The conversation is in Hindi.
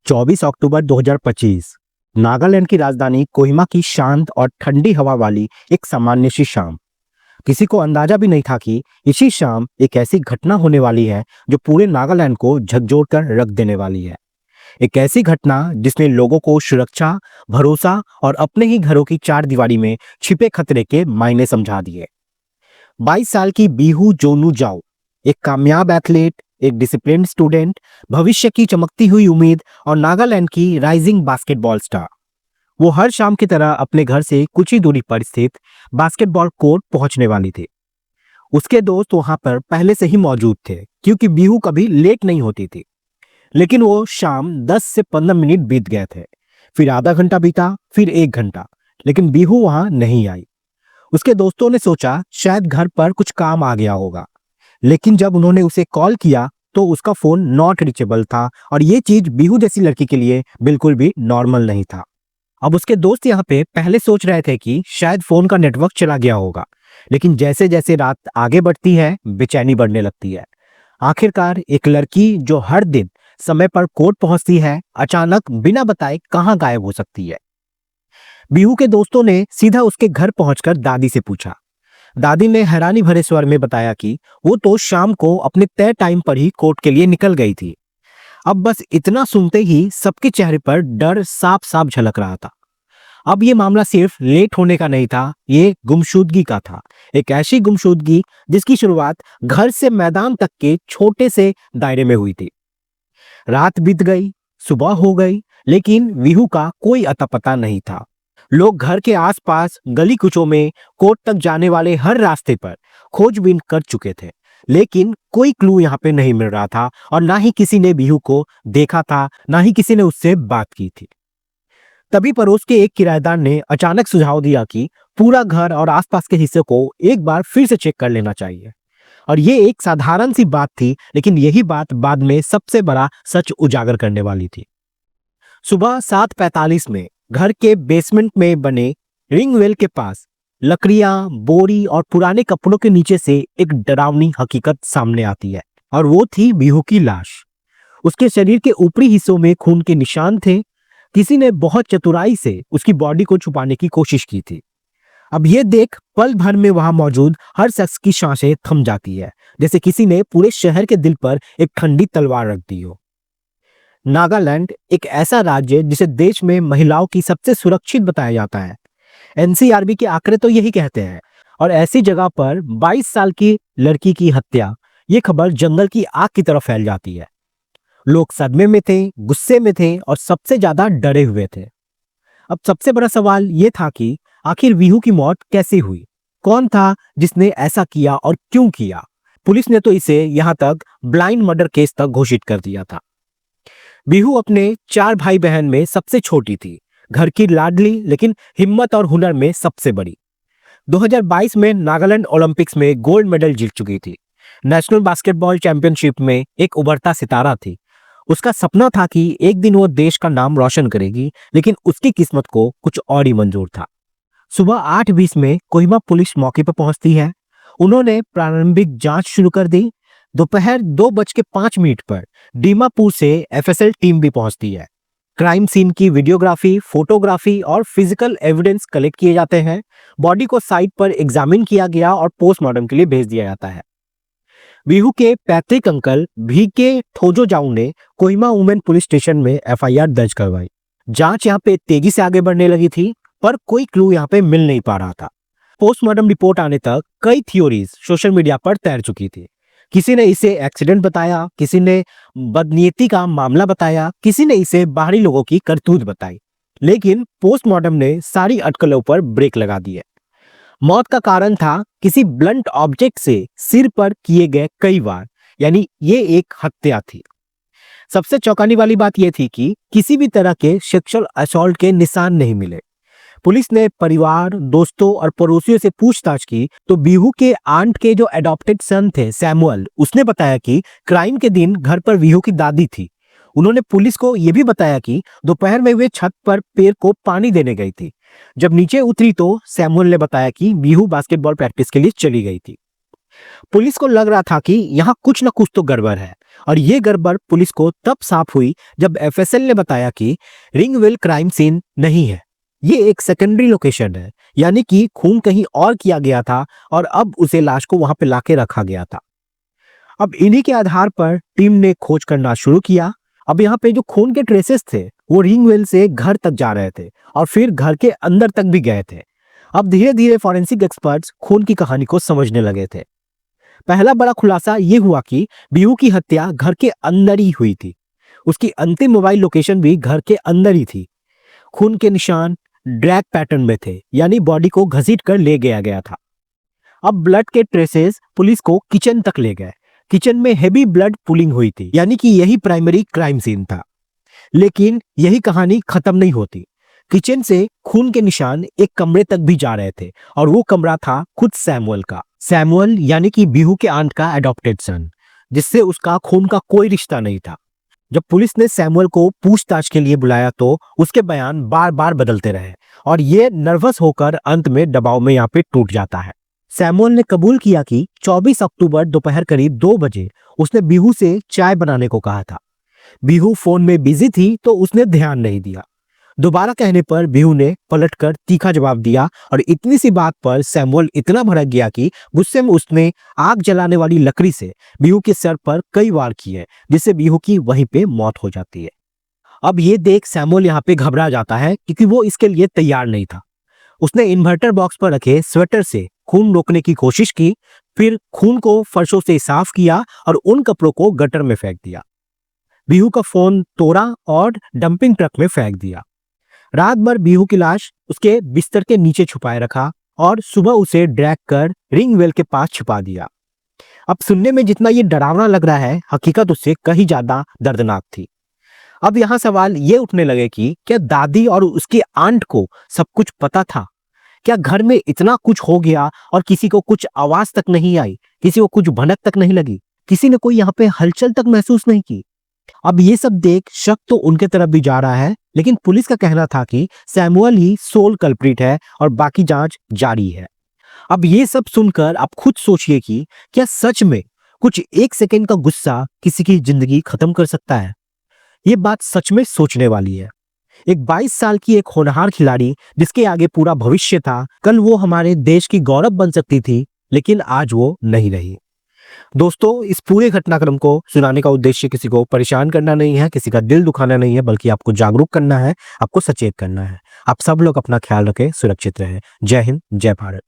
24 अक्टूबर 2025 नागालैंड की राजधानी कोहिमा की शांत और ठंडी हवा वाली एक सामान्य सी शाम। किसी को अंदाजा भी नहीं था कि इसी शाम एक ऐसी घटना होने वाली है जो पूरे नागालैंड को झकझोर कर रख देने वाली है। एक ऐसी घटना जिसने लोगों को सुरक्षा, भरोसा और अपने ही घरों की चार दीवारी में छिपे खतरे के मायने समझा दिए। 22 साल की बीहू जोनू जाओ, एक कामयाब एथलीट, एक डिसिप्लिन्ड स्टूडेंट, भविष्य की चमकती हुई उम्मीद और नागालैंड की राइजिंग बास्केटबॉल स्टार। वो हर शाम की तरह अपने घर से कुछ ही दूरी पर स्थित बास्केटबॉल कोर्ट पहुंचने वाली थी। उसके दोस्त वहां पर पहले से ही मौजूद थे क्योंकि बीहू कभी लेट नहीं होती थी। लेकिन वो शाम 10 से 15 मिनट बीत गए थे, फिर आधा घंटा बीता, फिर 1 घंटा, लेकिन बीहू वहां नहीं आई। उसके दोस्तों ने सोचा शायद घर पर कुछ काम आ गया होगा, लेकिन जब उन्होंने उसे कॉल किया तो उसका फोन नॉट रीचेबल था और ये चीज बीहू जैसी लड़की के लिए बिल्कुल भी नॉर्मल नहीं था। अब उसके दोस्त यहाँ पे पहले सोच रहे थे कि शायद फोन का नेटवर्क चला गया होगा, लेकिन जैसे जैसे रात आगे बढ़ती है बेचैनी बढ़ने लगती है। आखिरकार एक लड़की जो हर दिन समय पर कोर्ट पहुंचती है, अचानक बिना बताए कहाँ गायब हो सकती है। बीहू के दोस्तों ने सीधा उसके घर पहुंचकर दादी से पूछा। दादी ने हैरानी भरे स्वर में बताया कि वो तो शाम को अपने तय टाइम पर ही कोर्ट के लिए निकल गई थी। अब बस इतना सुनते ही सबके चेहरे पर डर साफ साफ झलक रहा था। अब ये मामला सिर्फ लेट होने का नहीं था, ये गुमशुदगी का था। एक ऐसी गुमशुदगी जिसकी शुरुआत घर से मैदान तक के छोटे से दायरे में हुई थी। रात बीत गई, सुबह हो गई, लेकिन वीहू का कोई अता पता नहीं था। लोग घर के आसपास, गली कुचों में, कोर्ट तक जाने वाले हर रास्ते पर खोजबीन कर चुके थे, लेकिन कोई क्लू यहाँ पे नहीं मिल रहा था और ना ही किसी ने बीहू को देखा था, ना ही किसी ने उससे बात की थी। तभी पड़ोस के एक किराएदार ने अचानक सुझाव दिया कि पूरा घर और आसपास के हिस्से को एक बार फिर से चेक कर लेना चाहिए। और ये एक साधारण सी बात थी, लेकिन यही बात बाद में सबसे बड़ा सच उजागर करने वाली थी। सुबह 7:45 में घर के बेसमेंट में बने रिंग वेल के पास लकड़ियां, बोरी और पुराने कपड़ों के नीचे से एक डरावनी हकीकत सामने आती है, और वो थी बीहू की लाश। उसके शरीर के ऊपरी हिस्सों में खून के निशान थे। किसी ने बहुत चतुराई से उसकी बॉडी को छुपाने की कोशिश की थी। अब ये देख पल भर में वहां मौजूद हर शख्स की सांसें थम जाती है, जैसे किसी ने पूरे शहर के दिल पर एक ठंडी तलवार रख दी हो। नागालैंड एक ऐसा राज्य है जिसे देश में महिलाओं की सबसे सुरक्षित बताया जाता है। एनसीआरबी के आंकड़े तो यही कहते हैं। और ऐसी जगह पर 22 साल की लड़की की हत्या, ये खबर जंगल की आग की तरह फैल जाती है। लोग सदमे में थे, गुस्से में थे और सबसे ज्यादा डरे हुए थे। अब सबसे बड़ा सवाल ये था कि आखिर वीहू की मौत कैसे हुई, कौन था जिसने ऐसा किया और क्यों किया। पुलिस ने तो इसे यहां तक ब्लाइंड मर्डर केस तक घोषित कर दिया था। बीहू अपने 4 भाई बहन में सबसे छोटी थी, घर की लाडली, लेकिन हिम्मत और हुनर में सबसे बड़ी। 2022 में नागालैंड ओलंपिक्स में गोल्ड मेडल जीत चुकी थी। नेशनल बास्केटबॉल चैंपियनशिप में एक उभरता सितारा थी। उसका सपना था कि एक दिन वो देश का नाम रोशन करेगी, लेकिन उसकी किस्मत को कुछ और ही मंजूर था। सुबह 8:20 में कोहिमा पुलिस मौके पर पहुंचती है। उन्होंने प्रारंभिक जांच शुरू कर दी। दोपहर 2:05 पर दीमापुर से एफएसएल टीम भी पहुंचती है। क्राइम सीन की वीडियोग्राफी, फोटोग्राफी और फिजिकल एविडेंस कलेक्ट किए जाते हैं। बॉडी को साइट पर एग्जामिन किया गया और पोस्टमार्टम के लिए भेज दिया जाता है। बीहू के पैतृक अंकल भीके थोजोजाऊ ने कोहिमा वुमेन पुलिस स्टेशन में एफआईआर दर्ज करवाई। जांच यहाँ पे तेजी से आगे बढ़ने लगी थी, पर कोई क्लू यहाँ पे मिल नहीं पा रहा था। पोस्टमार्टम रिपोर्ट आने तक कई थ्योरीज सोशल मीडिया पर तैर चुकी थी। किसी ने इसे एक्सीडेंट बताया, किसी ने बदनीयती का मामला बताया, किसी ने इसे बाहरी लोगों की करतूत बताई, लेकिन पोस्टमार्टम ने सारी अटकलों पर ब्रेक लगा दी है। मौत का कारण था किसी ब्लंट ऑब्जेक्ट से सिर पर किए गए कई वार, यानी ये एक हत्या थी। सबसे चौंकाने वाली बात यह थी कि किसी भी तरह के सेक्सुअल असॉल्ट के निशान नहीं मिले। पुलिस ने परिवार, दोस्तों और पड़ोसियों से पूछताछ की तो बीहू के आंट के जो एडॉप्टेड सन थे सैमुअल, उसने बताया कि क्राइम के दिन घर पर बीहू की दादी थी। उन्होंने पुलिस को यह भी बताया कि दोपहर में वे छत पर पेड़ को पानी देने गई थी। जब नीचे उतरी तो सैमुअल ने बताया कि बीहू बास्केटबॉल प्रैक्टिस के लिए चली गई थी। पुलिस को लग रहा था कि यहाँ कुछ न कुछ तो गड़बड़ है, और ये गड़बड़ पुलिस को तब साफ हुई जब एफएसएल ने बताया कि रिंगविल क्राइम सीन नहीं है, ये एक सेकेंडरी लोकेशन है, यानी कि खून कहीं और किया गया था और अब उसे लाश को वहां पे लाके रखा गया था। अब इन्हीं के आधार पर टीम ने खोज करना शुरू किया। अब यहाँ पे जो खून के ट्रेसेस थे वो रिंगवेल से घर तक जा रहे थे और फिर घर के अंदर तक भी गए थे। अब धीरे धीरे फॉरेंसिक एक्सपर्ट्स खून की कहानी को समझने लगे थे। पहला बड़ा खुलासा ये हुआ कि बिहू की हत्या घर के अंदर ही हुई थी। उसकी अंतिम मोबाइल लोकेशन भी घर के अंदर ही थी। खून के निशान ड्रैग पैटर्न में थे, यानी बॉडी को घसीट कर ले गया गया था। अब ब्लड के ट्रेसेस पुलिस को किचन तक ले गए। किचन में हेवी ब्लड पुलिंग हुई थी, यानी कि यही प्राइमरी क्राइम सीन था। लेकिन यही कहानी खत्म नहीं होती। किचन से खून के निशान एक कमरे तक भी जा रहे थे और वो कमरा था खुद सैमुअल का। सैमुअल यानी कि बिहू के आंट का एडॉप्टेड सन, जिससे उसका खून का कोई रिश्ता नहीं था। जब पुलिस ने सैमुअल को पूछताछ के लिए बुलाया तो उसके बयान बार बार बदलते रहे और ये नर्वस होकर अंत में दबाव में यहाँ पे टूट जाता है। सैमुअल ने कबूल किया कि 24 अक्टूबर दोपहर करीब 2 बजे उसने बिहू से चाय बनाने को कहा था। बिहू फोन में बिजी थी तो उसने ध्यान नहीं दिया। दोबारा कहने पर बिहू ने पलटकर तीखा जवाब दिया और इतनी सी बात पर सैमुअल इतना भड़क गया कि गुस्से में उसने आग जलाने वाली लकड़ी से बिहू के सर पर कई वार किए, जिससे बिहू की वहीं पे मौत हो जाती है। अब ये देख सैमुअल यहाँ पे घबरा जाता है क्योंकि वो इसके लिए तैयार नहीं था। उसने इन्वर्टर बॉक्स पर रखे स्वेटर से खून रोकने की कोशिश की, फिर खून को फर्शों से साफ किया और उन कपड़ों को गटर में फेंक दिया। बिहू का फोन तोड़ा और डंपिंग ट्रक में फेंक दिया। रात भर बिहू की लाश उसके बिस्तर के नीचे छुपाए रखा और सुबह उसे ड्रैग कर रिंगवेल के पास छुपा दिया। अब सुनने में जितना ये डरावना लग रहा है, हकीकत उससे कहीं ज्यादा दर्दनाक थी। अब यहाँ सवाल ये उठने लगे कि क्या दादी और उसकी आंट को सब कुछ पता था? क्या घर में इतना कुछ हो गया और किसी को कुछ आवाज तक नहीं आई, किसी को कुछ भनक तक नहीं लगी, किसी ने कोई यहाँ पे हलचल तक महसूस नहीं की? अब ये सब देख शक तो उनके तरफ भी जा रहा है, लेकिन पुलिस का कहना था कि सैमुअल ही सोल कल्प्रिट है और बाकी जांच जारी है। अब ये सब सुनकर आप खुद सोचिए कि क्या सच में कुछ एक सेकंड का गुस्सा किसी की जिंदगी खत्म कर सकता है? ये बात सच में सोचने वाली है। एक 22 साल की एक होनहार खिलाड़ी जिसके आगे पूरा भविष्य था, कल वो हमारे देश की गौरव बन सकती थी, लेकिन आज वो नहीं रही। दोस्तों, इस पूरे घटनाक्रम को सुनाने का उद्देश्य किसी को परेशान करना नहीं है, किसी का दिल दुखाना नहीं है, बल्कि आपको जागरूक करना है, आपको सचेत करना है। आप सब लोग अपना ख्याल रखें, सुरक्षित रहें। जय हिंद, जय भारत।